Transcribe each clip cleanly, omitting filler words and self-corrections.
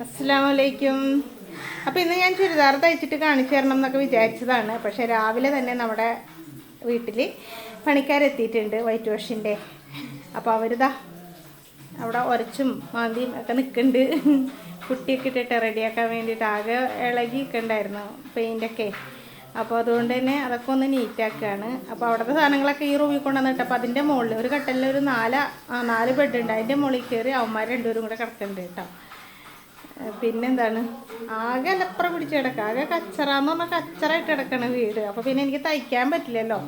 അസ്സലാമലൈക്കും. അപ്പോൾ ഇന്ന് ഞാൻ ചുരിദാർ തയ്ച്ചിട്ട് കാണിച്ചു തരണം എന്നൊക്കെ വിചാരിച്ചതാണ്. പക്ഷേ രാവിലെ തന്നെ നമ്മുടെ വീട്ടിൽ പണിക്കാരെത്തിയിട്ടുണ്ട് വൈറ്റ് വാഷിൻ്റെ. അപ്പോൾ അവരിതാ അവിടെ ഉരച്ചും മാന്തിയും ഒക്കെ നിൽക്കുന്നുണ്ട്. കുട്ടിയൊക്കെ ഇട്ടിട്ട് റെഡിയാക്കാൻ വേണ്ടിയിട്ട് ആകെ ഇളകിയൊക്കെ ഉണ്ടായിരുന്നു പെയിൻ്റൊക്കെ. അപ്പോൾ അതുകൊണ്ട് തന്നെ അതൊക്കെ ഒന്ന് നീറ്റാക്കുകയാണ്. അപ്പോൾ അവിടുത്തെ സാധനങ്ങളൊക്കെ ഈ റൂമിൽ കൊണ്ടുവന്നിട്ട് അപ്പോൾ അതിൻ്റെ മുകളിൽ ഒരു കട്ടലിൽ ഒരു നാല് ബെഡ് ഉണ്ട്. അതിൻ്റെ മുകളിൽ കയറി അവന്മാർ രണ്ടുപേരും കൂടെ കിടക്കുന്നുണ്ട് കേട്ടോ. പിന്നെന്താണ്, ആകെ അലപ്പുറം പിടിച്ച് കിടക്കുക, ആകെ കച്ചറാന്ന് പറഞ്ഞാൽ കച്ചറായിട്ട് കിടക്കണ വീട്. അപ്പോൾ പിന്നെ എനിക്ക് തയ്ക്കാൻ പറ്റില്ലല്ലോ.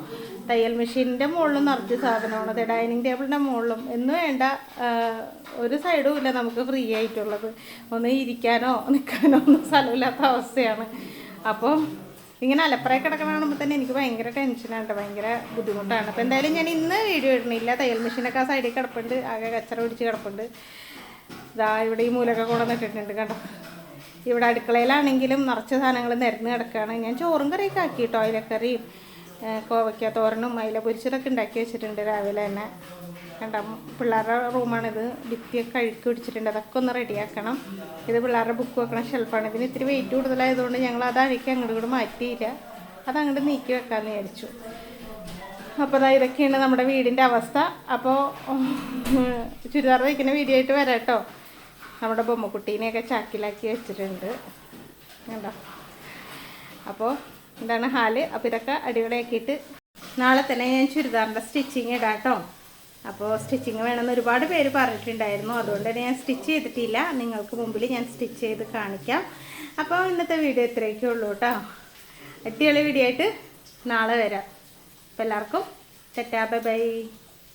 തയ്യൽ മെഷീനിൻ്റെ മുകളിലും നിറച്ച് സാധനമാണ്, അത് ഡൈനിങ് ടേബിളിൻ്റെ മുകളിലും എന്ന് വേണ്ട ഒരു സൈഡും ഇല്ല നമുക്ക് ഫ്രീ ആയിട്ടുള്ളത്. ഒന്ന് ഇരിക്കാനോ നിൽക്കാനോ ഒന്നും സ്ഥലമില്ലാത്ത അവസ്ഥയാണ്. അപ്പോൾ ഇങ്ങനെ അലപ്പുറയിൽ കിടക്കണ കാണുമ്പോൾ തന്നെ എനിക്ക് ഭയങ്കര ടെൻഷനാണ്, ഭയങ്കര ബുദ്ധിമുട്ടാണ്. അപ്പോൾ എന്തായാലും ഞാൻ ഇന്ന് വീഡിയോ ഇടണില്ല. തയ്യൽ മെഷീനൊക്കെ ആ സൈഡിൽ കിടപ്പുണ്ട്, ആകെ കച്ചറ പിടിച്ച് കിടപ്പുണ്ട്. ഇതാ ഇവിടെ ഈ മൂലൊക്കെ കൊണ്ടുവന്നിട്ടിട്ടുണ്ട് കേട്ടോ. ഇവിടെ അടുക്കളയിലാണെങ്കിലും നിറച്ച സാധനങ്ങൾ നിരന്ന് കിടക്കുകയാണ്. ഞാൻ ചോറും കറിയൊക്കെ ആക്കി കേട്ടോ. അയിലക്കറിയും കോവയ്ക്ക തോരനും അയില പൊരിച്ചതൊക്കെ ഉണ്ടാക്കി വെച്ചിട്ടുണ്ട് രാവിലെ തന്നെ. കണ്ട പിള്ളേരുടെ റൂമാണിത്. ഭിത്തിയൊക്കെ കഴുക്കി പിടിച്ചിട്ടുണ്ട്, അതൊക്കെ ഒന്ന് റെഡിയാക്കണം. ഇത് പിള്ളേരുടെ ബുക്ക് വെക്കണ ഷെൽഫാണ്. ഇതിന് ഇത്തിരി വെയിറ്റ് കൂടുതലായതുകൊണ്ട് ഞങ്ങൾ അത് അഴിക്ക് അങ്ങോട്ട് കൂടെ മാറ്റിയില്ല, അതങ്ങോട്ട് നീക്കി വെക്കാമെന്ന് വിചാരിച്ചു. അപ്പോൾ അതാ ഇതൊക്കെയാണ് നമ്മുടെ വീടിൻ്റെ അവസ്ഥ. അപ്പോൾ ചുരിദാർ വയ്ക്കുന്ന വീഡിയോ ആയിട്ട് വരാം കേട്ടോ. നമ്മുടെ ബൊമ്മക്കുട്ടീനെയൊക്കെ ചാക്കിലാക്കി വെച്ചിട്ടുണ്ട് കണ്ടോ. അപ്പോൾ എന്താണ് ഹാല്. അപ്പോൾ ഇതൊക്കെ അടിപൊളിയാക്കിയിട്ട് നാളെ തന്നെ ഞാൻ ചുരിദാറിൻ്റെ സ്റ്റിച്ചിങ് ഇടാം കേട്ടോ. അപ്പോൾ സ്റ്റിച്ചിങ് വേണമെന്ന് ഒരുപാട് പേര് പറഞ്ഞിട്ടുണ്ടായിരുന്നു, അതുകൊണ്ട് തന്നെ ഞാൻ സ്റ്റിച്ച് ചെയ്തിട്ടില്ല. നിങ്ങൾക്ക് മുമ്പിൽ ഞാൻ സ്റ്റിച്ച് ചെയ്ത് കാണിക്കാം. അപ്പോൾ ഇന്നത്തെ വീഡിയോ ഇത്രയൊക്കെ ഉള്ളൂ കേട്ടോ. അടിപൊളി വീഡിയോ ആയിട്ട് നാളെ വരാം. അപ്പോൾ എല്ലാവർക്കും ടാറ്റാ ബൈ ബൈ.